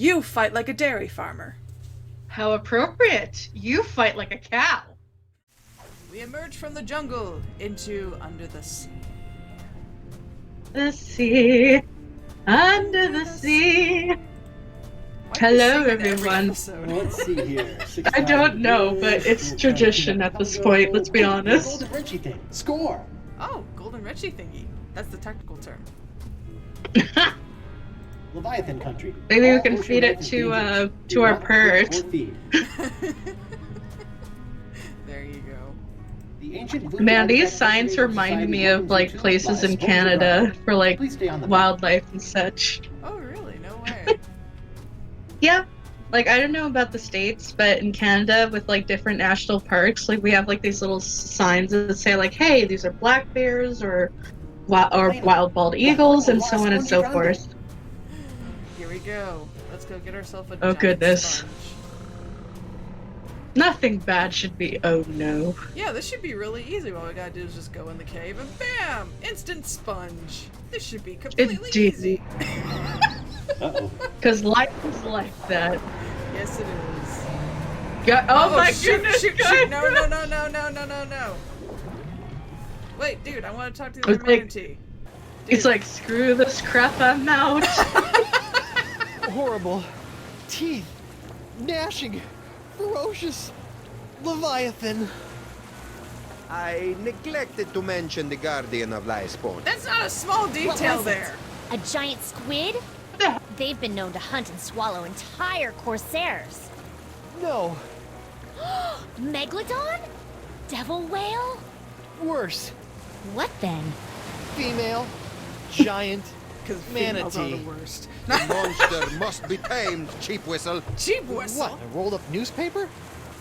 You fight like a dairy farmer. How appropriate! You fight like a cow. We emerge from the jungle into under the sea. The sea, under the sea. Hello, everyone. Let's see here. I don't know, but it's tradition at this point, let's be honest. Golden Richie thing. Score! Oh, golden Richie thingy. That's the technical term. Leviathan country. Maybe we can feed it to our purge. There you go. The ancient Man, these signs remind me of like places in Canada for like wildlife and such. Oh, really? No way. Yeah. Like, I don't know about the States, but in Canada, with, like, different national parks, like, we have, like, these little signs that say, like, hey, these are black bears, or wild bald eagles, and so on and so forth. Here we go. Let's go get ourselves a Oh, giant goodness. sponge. Nothing bad should be, oh no. Yeah, this should be really easy. All we gotta do is just go in the cave, and bam! Instant sponge. This should be completely easy. Uh-oh. Because life is like that. Yes, it is. Yeah, oh my shoot, goodness, shoot, guys! shoot. No. Wait, dude, I want to talk to the other It's like- manatee. It's like, screw this crap, I'm out. Horrible. Teeth. Gnashing. Ferocious. Leviathan. I neglected to mention the Guardian of Lyspawn. That's not a small detail was it? there. A giant squid? They've been known to hunt and swallow entire corsairs. No. Megalodon? Devil whale? Worse. What then? Female. Giant. Because females are the Manatee. worst. The monster must be tamed, cheap whistle. Cheap whistle. What, a rolled up newspaper?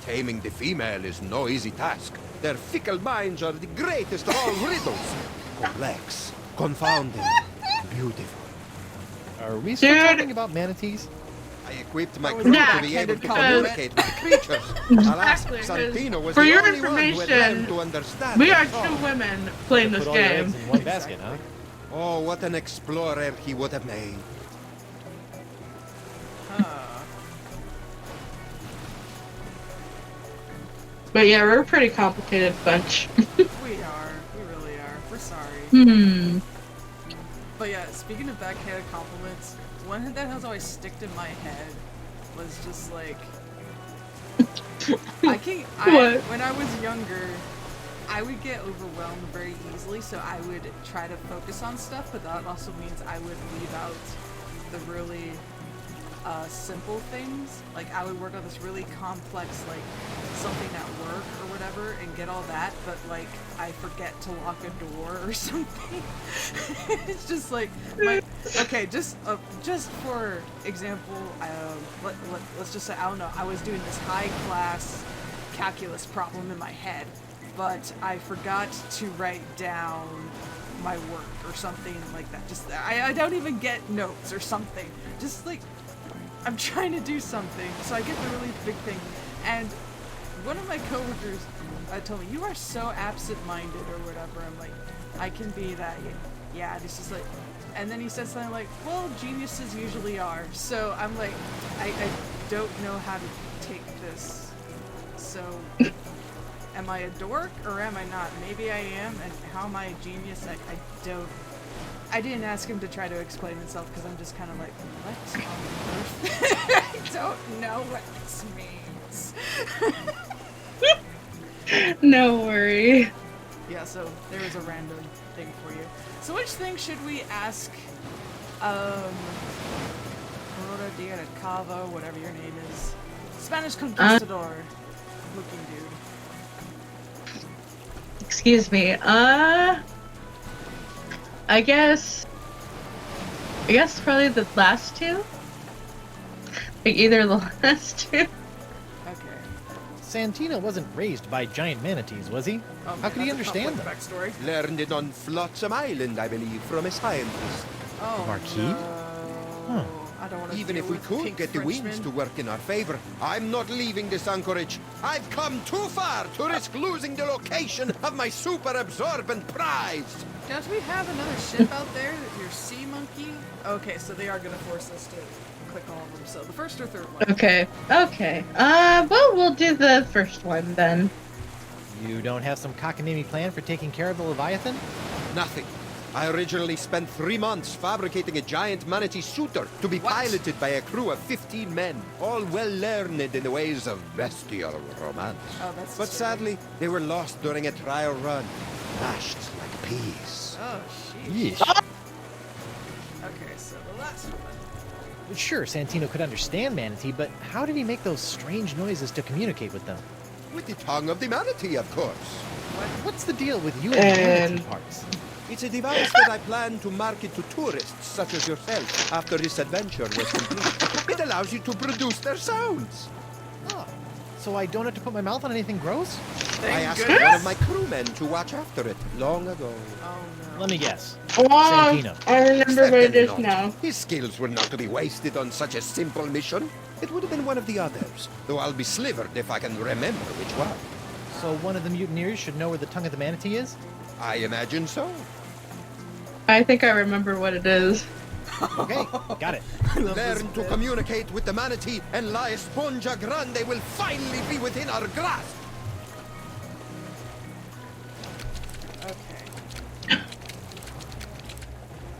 Taming the female is no easy task. Their fickle minds are the greatest of all riddles. Complex, confounding, beautiful. Are we still Dude. talking about manatees? I equipped my was crew not to be able to intended communicate with the creatures. Alas, Exactly, 'cause Santino was for the your only one who had information, learned to understand We their are tongue. two women playing this Put all your eggs game. in one basket, huh? Oh, what an explorer he would have made. But yeah, we're a pretty complicated bunch. We are. We really are. We're sorry. But yeah, speaking of backhanded compliments, one that has always sticked in my head was just like, What? when I was younger, I would get overwhelmed very easily, so I would try to focus on stuff, but that also means I would leave out the really simple things. Like, I would work on this really complex, like, something at work or whatever, and get all that, but, like, I forget to lock a door or something. It's just like, okay, just for example, let's just say, I don't know, I was doing this high-class calculus problem in my head, but I forgot to write down my work or something like that. Just, I don't even get notes or something. Just, like, I'm trying to do something, so I get the really big thing, and one of my coworkers told me, "You are so absent-minded," or whatever. I'm like, I can be that. Yeah, this is like, and then he said something like, "Well, geniuses usually are." So I'm like, I don't know how to take this. So, am I a dork or am I not? Maybe I am, and how am I a genius? I don't. I didn't ask him to try to explain himself because I'm just kind of like, what on earth? I don't know what this means. No worry. Yeah, so there is a random thing for you. So which thing should we ask, Corona Dia de Cava, whatever your name is, Spanish conquistador looking dude? Excuse me. I guess probably the last two. Like either the last two. Okay. Santino wasn't raised by giant manatees, was he? Oh, How could he that's a understand complex them? backstory. Learned it on Flotsam Island, I believe, from a scientist. Oh, Marquis? no. Huh. I don't want to Even deal if we with could pink get the winds Frenchmen. to work in our favor, I'm not leaving this anchorage. I've come too far to risk losing the location of my super absorbent prize. Don't we have another ship out there? Your sea monkey? Okay, so they are gonna force us to click all of them. So the first or third one. Okay. Okay. Well, we'll do the first one then. You don't have some cockamamie plan for taking care of the Leviathan? Nothing. I originally spent 3 months fabricating a giant manatee shooter to be What? piloted by a crew of 15 men, all well learned in the ways of bestial romance. Oh, that's But sadly, they were lost during a trial run, mashed like peas. Oh, sheesh. Yeesh. Okay, so the last one. Sure, Santino could understand manatee, but how did he make those strange noises to communicate with them? With the tongue of the manatee, of course. What's the deal with you And- and manatee parts? It's a device that I plan to market to tourists such as yourself after this adventure was complete. It allows you to produce their sounds. Oh, so I don't have to put my mouth on anything gross? I asked goodness. one of my crewmen to watch after it long ago. Oh no. Let me guess. Oh, Santino. I remember what it Certainly is not. now. His skills were not to be wasted on such a simple mission. It would have been one of the others, though I'll be slivered if I can remember which one. So one of the mutineers should know where the tongue of the manatee is? I imagine so. I think I remember what it is. Okay, got it. Learn to communicate with the manatee, and La Esponja Grande will finally be within our grasp. Okay.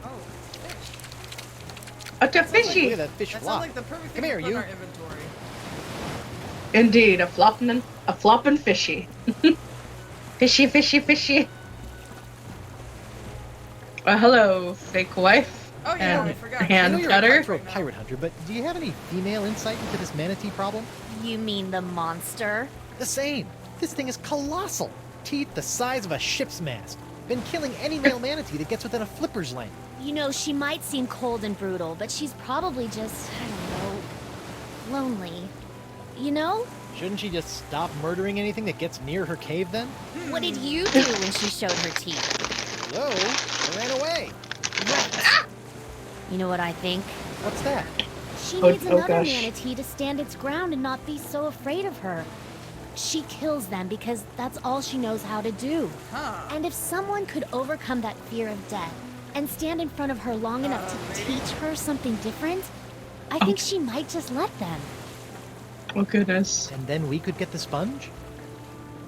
Oh, fish. A Look fishy. at that fish That flop. sounds like the perfect thing Come here, to put in you. our inventory. Indeed, a floppin' fishy. Fishy, fishy, fishy. Hello, fake wife. Oh yeah, I And forgot. I hand know you're a cutter. cutthroat pirate hunter, but do you have any female insight into this manatee problem? You mean the monster? The same. This thing is colossal. Teeth the size of a ship's mast. Been killing any male manatee that gets within a flipper's length. You know, she might seem cold and brutal, but she's probably just, I don't know, lonely. You know? Shouldn't she just stop murdering anything that gets near her cave then? What did you do when she showed her teeth? Hello? I ran away. Right. You know what I think? What's that? She Oh- needs oh another gosh. manatee to stand its ground and not be so afraid of her. She kills them because that's all she knows how to do. Huh. And if someone could overcome that fear of death and stand in front of her long enough to maybe. teach her something different, I think she might just let them. Oh goodness. And then we could get the sponge?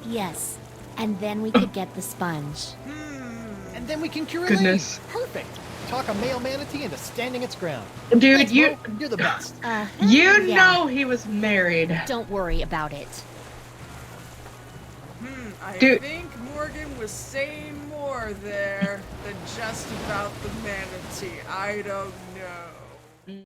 Yes. And then we could get the sponge. And then we can cure Goodness. Elaine. Perfect. Talk a male manatee into standing its ground. Dude, Thanks, you bro. You're the best. you Yeah. know he was married. Don't worry about it. I Dude. think Morgan was saying more there than just about the manatee. I don't know.